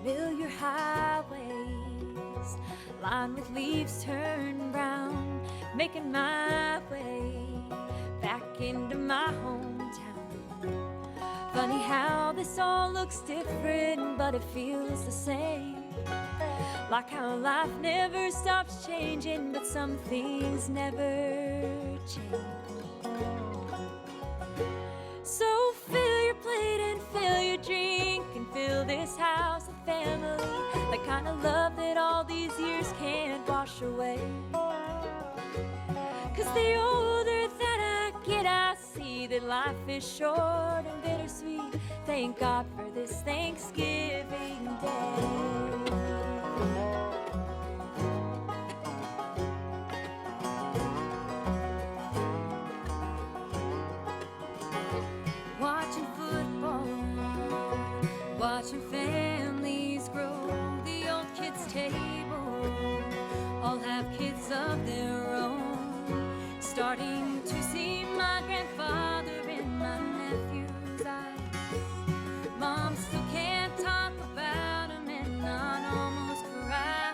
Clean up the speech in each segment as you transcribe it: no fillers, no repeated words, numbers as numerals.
Familiar highways lined with leaves turned brown, making my way back into my hometown. Funny how this all looks different, but it feels the same. Like how life never stops changing, but some things never change. So fill your plate and fill your drink and fill this house a family, the kind of love that all these years can't wash away. 'Cause the older that I get, I see that life is short and bittersweet. Thank God for this Thanksgiving Day. Watching football, watching families grow, the old kids' table all have kids of their own. Starting to see my grandfather in my nephew's eyes. Mom still can't talk about him and I'd almost cry.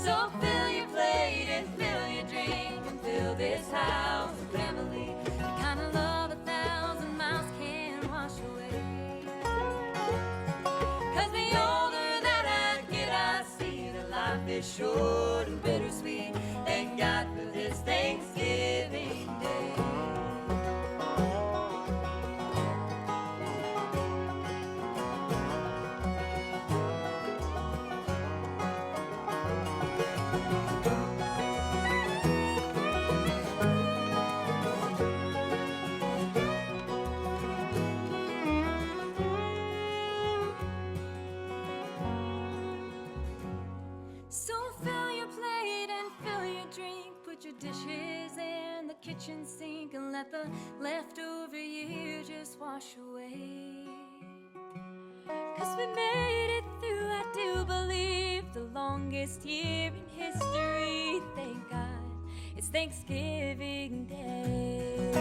So fill your plate and fill your drink and fill this house a family, the kind of love 1,000 miles can't wash away. 'Cause the older that I get, I see that life is short and bittersweet. Thank God for this Thanksgiving Day. So fill your plate and fill your drink, put your dishes in the kitchen sink and let the leftover year just wash away. 'Cause we made it through, I do believe, the longest year in history. Thank God it's Thanksgiving Day.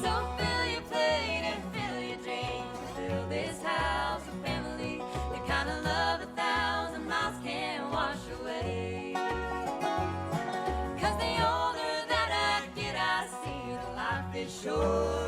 So fill your plate and fill your drink, fill this house a family, the kind of love 1,000 miles can't wash away. 'Cause the older that I get, I see that life is short